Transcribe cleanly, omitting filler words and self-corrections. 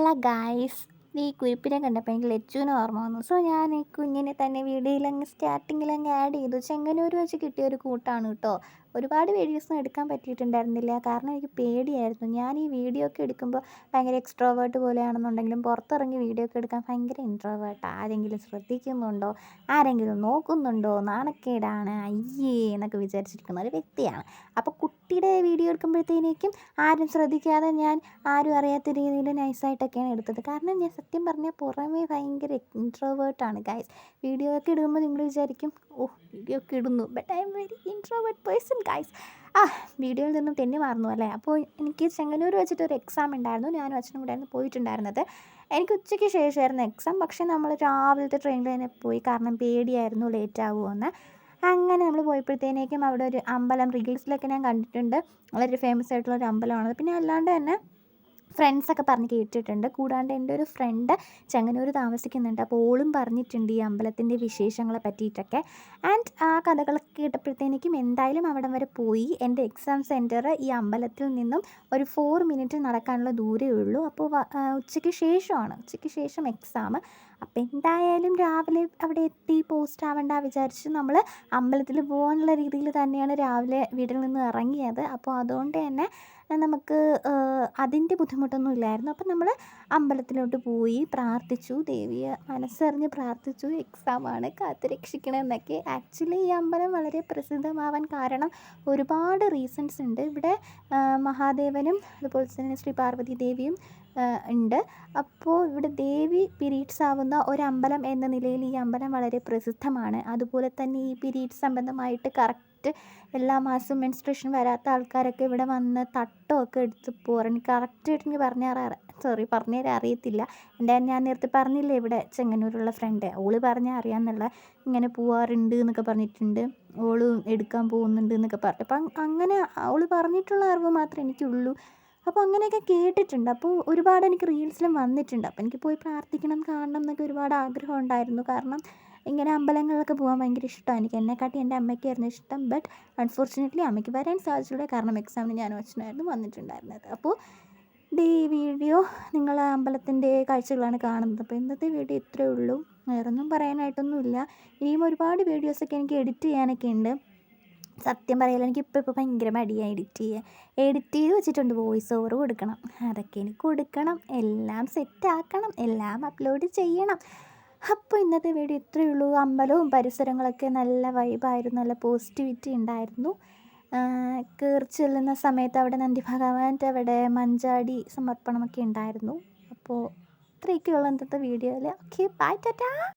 Hello guys, ഈ കുരിപ്പിനെ കണ്ടപ്പോൾ എനിക്ക് ലച്ചുവിനെ ഓർമ്മ വന്നു. സോ ഞാൻ ഈ കുഞ്ഞിനെ തന്നെ വീഡിയോയിലങ്ങ് സ്റ്റാർട്ടിങ്ങിലങ്ങ് ആഡ് ചെയ്തു. ചെങ്ങന്നൂർ വെച്ച് കിട്ടിയ ഒരു കൂട്ടാണ് കേട്ടോ. ഒരുപാട് വീഡിയോസൊന്നും എടുക്കാൻ പറ്റിയിട്ടുണ്ടായിരുന്നില്ല, കാരണം എനിക്ക് പേടിയായിരുന്നു. ഞാൻ ഈ വീഡിയോ ഒക്കെ എടുക്കുമ്പോൾ ഭയങ്കര എക്സ്ട്രോവേർട്ട് പോലെയാണെന്നുണ്ടെങ്കിലും പുറത്തിറങ്ങി വീഡിയോ ഒക്കെ എടുക്കാൻ ഭയങ്കര ഇൻട്രോവേർട്ടാണ്. ആരെങ്കിലും ശ്രദ്ധിക്കുന്നുണ്ടോ, ആരെങ്കിലും നോക്കുന്നുണ്ടോ, നാണക്കേടാണ്, അയ്യേ എന്നൊക്കെ വിചാരിച്ചിരിക്കുന്ന ഒരു വ്യക്തിയാണ്. അപ്പോൾ കുട്ടിയുടെ വീഡിയോ എടുക്കുമ്പോഴത്തേക്കും ആരും ശ്രദ്ധിക്കാതെ ഞാൻ ആരും അറിയാത്ത രീതിയിൽ നൈസായിട്ടൊക്കെയാണ് എടുത്തത്. കാരണം ഞാൻ സത്യം പറഞ്ഞാൽ പുറമേ ഭയങ്കര ഇൻട്രോവേർട്ടാണ് ഗൈസ്. വീഡിയോ ഒക്കെ ഇടുമ്പോൾ നിങ്ങൾ വിചാരിക്കും, ഓ വീഡിയോ ഒക്കെ ഇടുന്നു, but I am very introvert person guys. വീഡിയോയിൽ നിന്നും തെന്നി മാറുന്നു അല്ലേ. അപ്പോൾ എനിക്ക് ചെങ്ങന്നൂർ വെച്ചിട്ടൊരു എക്സാം ഉണ്ടായിരുന്നു. ഞാനും അച്ഛനും കൂടെ ആയിരുന്നു പോയിട്ടുണ്ടായിരുന്നത്. എനിക്ക് ഉച്ചയ്ക്ക് ശേഷമായിരുന്നു എക്സാം. പക്ഷേ നമ്മൾ രാവിലത്തെ ട്രെയിനിൽ തന്നെ പോയി, കാരണം പേടിയായിരുന്നു ലേറ്റ് ആകുമോയെന്ന്. അങ്ങനെ നമ്മൾ പോയപ്പോഴത്തേക്കും അവിടെ ഒരു അമ്പലം റീൽസിലൊക്കെ ഞാൻ കണ്ടിട്ടുണ്ട്, വളരെ ഫേമസ് ആയിട്ടുള്ളൊരു അമ്പലമാണ്. പിന്നെ അല്ലാണ്ട് തന്നെ ഫ്രണ്ട്സൊക്കെ പറഞ്ഞ് കേട്ടിട്ടുണ്ട്. കൂടാണ്ട് എൻ്റെ ഒരു ഫ്രണ്ട് ചെങ്ങന്നൂർ താമസിക്കുന്നുണ്ട്. അപ്പോൾ ഓളും പറഞ്ഞിട്ടുണ്ട് ഈ അമ്പലത്തിൻ്റെ വിശേഷങ്ങളെ പറ്റിയിട്ടൊക്കെ. ആൻഡ് ആ കഥകളൊക്കെ കേട്ടപ്പോഴത്തേക്കും എന്തായാലും അവിടം വരെ പോയി. എൻ്റെ എക്സാം സെൻറ്റർ ഈ അമ്പലത്തിൽ നിന്നും ഒരു 4 മിനിറ്റ് നടക്കാനുള്ള ദൂരമേ ഉള്ളൂ. അപ്പോൾ ഉച്ചയ്ക്ക് ശേഷം എക്സാം. അപ്പോൾ എന്തായാലും രാവിലെ അവിടെ എത്തി പോസ്റ്റ് ആവണ്ട വിചാരിച്ച് നമ്മൾ അമ്പലത്തിൽ പോകാനുള്ള രീതിയിൽ തന്നെയാണ് രാവിലെ വീട്ടിൽ നിന്ന് ഇറങ്ങിയത്. അപ്പോൾ അതുകൊണ്ട് തന്നെ നമുക്ക് അതിൻ്റെ ബുദ്ധിമുട്ടൊന്നും ഇല്ലായിരുന്നു. അപ്പം നമ്മൾ അമ്പലത്തിലോട്ട് പോയി പ്രാർത്ഥിച്ചു, ദേവിയെ മനസ്സറിഞ്ഞ് പ്രാർത്ഥിച്ചു. എക്സാമാണ്, കാത്ത് രക്ഷിക്കണമെന്നൊക്കെ. ആക്ച്വലി ഈ അമ്പലം വളരെ പ്രസിദ്ധമാവാൻ കാരണം ഒരുപാട് റീസൺസ് ഉണ്ട്. ഇവിടെ മഹാദേവനും അതുപോലെ തന്നെ ശ്രീ പാർവതി ദേവിയും ഉണ്ട്. അപ്പോൾ ഇവിടെ ദേവി പീരീഡ്സ് ആവുന്ന ഒരമ്പലം എന്ന നിലയിൽ ഈ അമ്പലം വളരെ പ്രസിദ്ധമാണ്. അതുപോലെ തന്നെ ഈ പീരീഡ്സ് സംബന്ധമായിട്ട് കറക്റ്റ് എല്ലാ മാസവും മെൻസ്ട്രേഷൻ വരാത്ത ആൾക്കാരൊക്കെ ഇവിടെ വന്ന് തട്ടമൊക്കെ എടുത്ത് പോകാറുണ്ട്. കറക്റ്റായിട്ട് എനിക്ക് പറഞ്ഞുതരാൻ അറിയത്തില്ല. ഞാൻ നേരത്തെ പറഞ്ഞില്ലേ, ഇവിടെ ചെങ്ങന്നൂരുള്ള ഫ്രണ്ട്, ഓള് പറഞ്ഞാൽ അറിയാമെന്നുള്ള, ഇങ്ങനെ പോവാറുണ്ട് എന്നൊക്കെ പറഞ്ഞിട്ടുണ്ട്. ഓള് എടുക്കാൻ പോകുന്നുണ്ട് എന്നൊക്കെ പറഞ്ഞു. അപ്പം അങ്ങനെ ഓള് പറഞ്ഞിട്ടുള്ള അറിവ് മാത്രമേ എനിക്കുള്ളൂ. അപ്പോൾ അങ്ങനെയൊക്കെ കേട്ടിട്ടുണ്ട്. അപ്പോൾ ഒരുപാട് എനിക്ക് റീൽസിലും വന്നിട്ടുണ്ട്. അപ്പോൾ എനിക്ക് പോയി പ്രാർത്ഥിക്കണം, കാണണം എന്നൊക്കെ ഒരുപാട് ആഗ്രഹം ഉണ്ടായിരുന്നു. കാരണം ഇങ്ങനെ അമ്പലങ്ങളിലൊക്കെ പോകാൻ ഭയങ്കര ഇഷ്ടമാണ് എനിക്ക്. എന്നെക്കാട്ടി എൻ്റെ അമ്മയ്ക്കായിരുന്നു ഇഷ്ടം. ബട്ട് അൺഫോർച്ചുനേറ്റ്ലി അമ്മയ്ക്ക് വരാൻ സാധിച്ചില്ല, കാരണം എക്സാമിന് ഞാനും അച്ഛനായിരുന്നു വന്നിട്ടുണ്ടായിരുന്നത്. അപ്പോൾ ഈ വീഡിയോ നിങ്ങൾ അമ്പലത്തിൻ്റെ കാഴ്ചകളാണ് കാണുന്നത്. അപ്പോൾ ഇന്നത്തെ വീഡിയോ ഇത്രയേ ഉള്ളൂ, വേറൊന്നും പറയാനായിട്ടൊന്നുമില്ല. ഇനിയും ഒരുപാട് വീഡിയോസൊക്കെ എനിക്ക് എഡിറ്റ് ചെയ്യാനൊക്കെ ഉണ്ട്. സത്യം പറയാലോ, എനിക്ക് ഇപ്പോൾ ഭയങ്കര മടിയാണ് എഡിറ്റ് ചെയ്ത് വെച്ചിട്ടുണ്ട്. വോയിസ് ഓവർ കൊടുക്കണം, അതൊക്കെ എനിക്ക് കൊടുക്കണം, എല്ലാം സെറ്റാക്കണം, എല്ലാം അപ്ലോഡ് ചെയ്യണം. അപ്പോൾ ഇന്നത്തെ വീഡിയോ ഇത്രയേ ഉള്ളൂ. അമ്പലവും പരിസരങ്ങളൊക്കെ നല്ല വൈബായിരുന്നു, നല്ല പോസിറ്റിവിറ്റി ഉണ്ടായിരുന്നു. കയറി ചെല്ലുന്ന സമയത്ത് അവിടെ നന്ദി ഭഗവാൻ്റെ അവിടെ മഞ്ചാടി സമർപ്പണമൊക്കെ ഉണ്ടായിരുന്നു. അപ്പോൾ ഇത്രയൊക്കെയുള്ള ഇന്നത്തെ വീഡിയോയിൽ. Okay, bye, Tata.